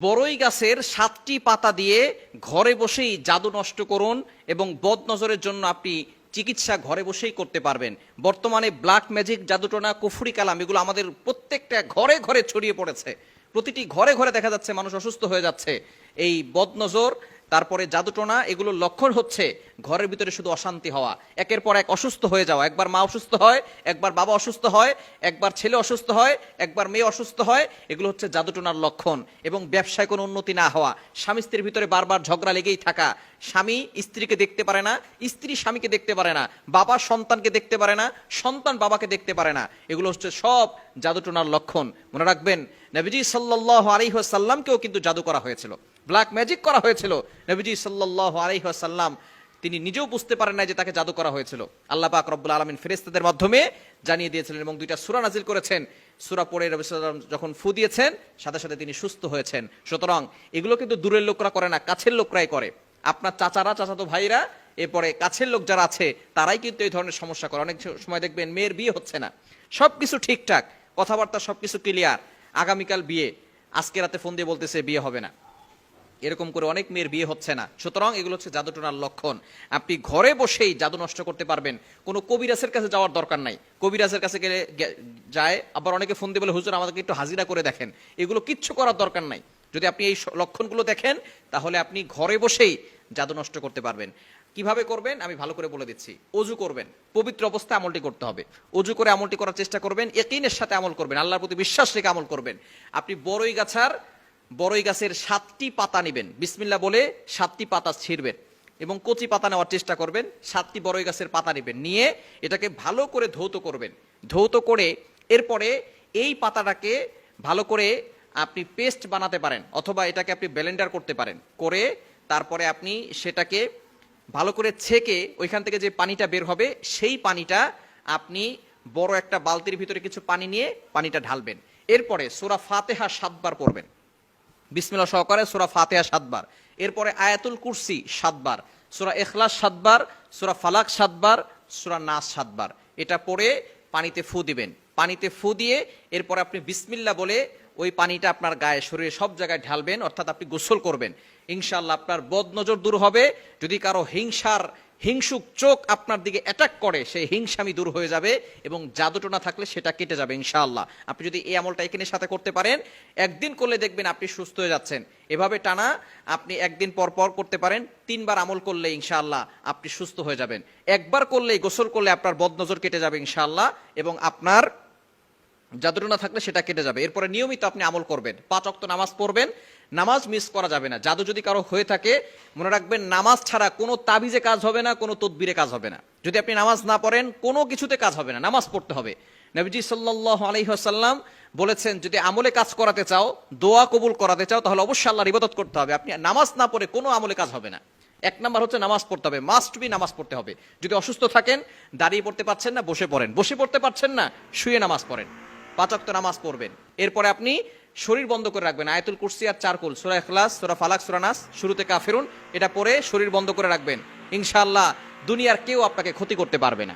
বড়ই গাছের 7টি পাতা দিয়ে ঘরে বসেই জাদু নষ্ট করুন এবং বদনজরের জন্য আপনি চিকিৎসা ঘরে বসেই করতে পারবেন। বর্তমানে ব্ল্যাক ম্যাজিক, জাদুটোনা, কুফরি কালাম এগুলো আমাদের প্রত্যেকটা ঘরে ঘরে ছড়িয়ে পড়েছে। প্রতিটি ঘরে ঘরে দেখা যাচ্ছে মানুষ অসুস্থ হয়ে যাচ্ছে। এই বদনজর, তারপরে জাদুটোনা, এগুলোর লক্ষণ হচ্ছে ঘরের ভিতরে শুধু অশান্তি হওয়া, একের পর এক অসুস্থ হয়ে যাওয়া। একবার মা অসুস্থ হয়, একবার বাবা অসুস্থ হয়, একবার ছেলে অসুস্থ হয়, একবার মেয়ে অসুস্থ হয়। এগুলো হচ্ছে জাদুটোনার লক্ষণ। এবং ব্যবসায় কোনো উন্নতি না হওয়া, স্বামী স্ত্রীর ভিতরে বারবার ঝগড়া লেগেই থাকা, স্বামী স্ত্রীকে দেখতে পারে না, স্ত্রী স্বামীকে দেখতে পারে না, বাবা সন্তানকে দেখতে পারে না, সন্তান বাবাকে দেখতে পারে না, এগুলো হচ্ছে সব জাদুটোনার লক্ষণ। মনে রাখবেন, নবীজি সাল্লাল্লাহু আলাইহি ওয়াসাল্লামকেও কিন্তু জাদু করা হয়েছিল, ব্ল্যাক ম্যাজিক করা হয়েছিল। নবীজি সাল্লাল্লাহু আলাইহি ওয়াসাল্লাম তিনি নিজেও বুঝতে পারেন না যে তাকে জাদু করা হয়েছিল। আল্লাহ পাক রব্বুল আলামিন ফেরেশতাদের মাধ্যমে জানিয়ে দিয়েছিলেন এবং 2টা সূরা নাজিল করেছেন। সূরা পড়ে নবী সাল্লাল্লাহু আলাইহি ওয়াসাল্লাম যখন ফু দিয়েছেন, সাথে সাথে তিনি সুস্থ হয়েছেন। সুতরাং এগুলো কিন্তু দূরের লোকরা করে না, কাছের লোকরাই করে। আপনার চাচারা, চাচাতো ভাইরা, এরপরে কাছের লোক যারা আছে তারাই কিন্তু এই ধরনের সমস্যা করে। অনেক সময় দেখবেন মেয়ের বিয়ে হচ্ছে না, সবকিছু ঠিকঠাক, কথাবার্তা সবকিছু ক্লিয়ার, আগামীকাল বিয়ে, আজকে রাতে ফোন দিয়ে বলতেছে বিয়ে হবে না। এরকম করে অনেক মেয়ের বিয়ে হচ্ছে না। সুতরাং এগুলো হচ্ছে জাদুটোনার লক্ষণ। আপনি ঘরে বসেই জাদু নষ্ট করতে পারবেন, কোনো কবিরাজের কাছে যাওয়ার দরকার নাই। কবিরাজের কাছে গেলে যায়, আবার অনেকে ফোন দিয়ে বলে হুজুর আমাদেরকে একটু হাজিরা করে দেখেন। এগুলো কিচ্ছু করার দরকার নাই। যদি আপনি এই লক্ষণগুলো দেখেন, তাহলে আপনি ঘরে বসেই জাদু নষ্ট করতে পারবেন। কিভাবে করবেন আমি ভালো করে বলে দিচ্ছি। অজু করবেন, পবিত্র অবস্থায় আমলটি করতে হবে। অজু করে আমলটি করার চেষ্টা করবেন, ইয়াকিনের সাথে আমল করবেন, আল্লাহর প্রতি বিশ্বাস রেখে আমল করবেন। আপনি বড়ই গাছের 7টি পাতা নেবেন, বিসমিল্লাহ বলে 7টি পাতা ছিঁড়বেন এবং কচি পাতা নেওয়ার চেষ্টা করবেন। 7টি বড়ই গাছের পাতা নেবেন, নিয়ে এটাকে ভালো করে ধৌত করবেন। ধৌত করে এরপরে এই পাতাটাকে ভালো করে আপনি পেস্ট বানাতে পারেন, অথবা এটাকে আপনি ব্লেন্ডার করতে পারেন। করে তারপরে আপনি সেটাকে ভালো করে ছেঁকে ওইখান থেকে যে পানিটা বের হবে, সেই পানিটা আপনি বড় একটা বালতির ভিতরে কিছু পানি নিয়ে পানিটা ঢালবেন। এরপরে সূরা ফাতিহা 7 বার পড়বেন, বিসমিল্লাহ সহকারে সূরা ফাতিহা 7 বার। এরপরে আয়াতুল কুরসি 7 বার, সূরা ইখলাস 7 বার, সূরা ফালাক 7 বার, সূরা নাস 7 বার। এটা পড়ে পানিতে ফু দিবেন। পানিতে ফু দিয়ে এরপর আপনি বিসমিল্লাহ বলে ওই পানিটা আপনার গায়ে, শরীরে সব জায়গায় ঢালবেন, অর্থাৎ আপনি গোসল করবেন। ইনশাআল্লাহ আপনার বদনজর দূর হবে। যদি কারো হিংসুক চোখ আপনার দিকে অ্যাটাক করে, সেই হিংসামি দূর হয়ে যাবে এবং জাদুটোনা থাকলে সেটা কেটে যাবে ইনশাআল্লাহ। আপনি যদি এই আমলটা এখানের সাথে করতে পারেন, একদিন করলে দেখবেন আপনি সুস্থ হয়ে যাচ্ছেন। এভাবে টানা আপনি একদিন পর পর করতে পারেন। 3 বার আমল করলে ইনশাআল্লাহ আপনি সুস্থ হয়ে যাবেন। একবার করলেই, গোসল করলে আপনার বদনজর কেটে যাবে ইনশাআল্লাহ, এবং আপনার জাদুটোনা থাকলে সেটা কেটে যাবে। এরপরে নিয়মিত আপনি আমল করবেন, 5 ওয়াক্ত নামাজ পড়বেন, নামাজ মিস করা যাবে না। জাদু যদি কারো হয়ে থাকে, মনে রাখবেন নামাজ ছাড়া কোনো তাবিজে কাজ হবে না, কোনো তদবিরে কাজ হবে না। যদি আপনি নামাজ না পড়েন, কোনো কিছুতে কাজ হবে না, নামাজ পড়তে হবে। নবীজি সাল্লাল্লাহু আলাইহি ওয়াসাল্লাম বলেছেন, যদি আমলে কাজ করাতে চাও, দোয়া কবুল করাতে চাও, তাহলে অবশ্যই আল্লাহর ইবাদত করতে হবে। আপনি নামাজ না পড়ে কোনো আমলে কাজ হবে না। 1 নাম্বার হচ্ছে নামাজ পড়তে হবে, মাস্ট বি নামাজ পড়তে হবে। যদি অসুস্থ থাকেন, দাঁড়িয়ে পড়তে পারছেন না, বসে পড়েন, বসে পড়তে পারছেন না, শুয়ে নামাজ পড়েন, 5 ওয়াক্ত নামাজ পড়বেন। এরপরে আপনি শরীর বন্ধ করে রাখবেন, আয়াতুল কুরসি আর 4 কুল, সূরা ইখলাস, সূরা ফালাক, সূরা নাস, শুরুতে কাফিরুন, এটা পড়ে শরীর বন্ধ করে রাখবেন। ইনশাআল্লাহ দুনিয়ার কেউ আপনাকে ক্ষতি করতে পারবে না।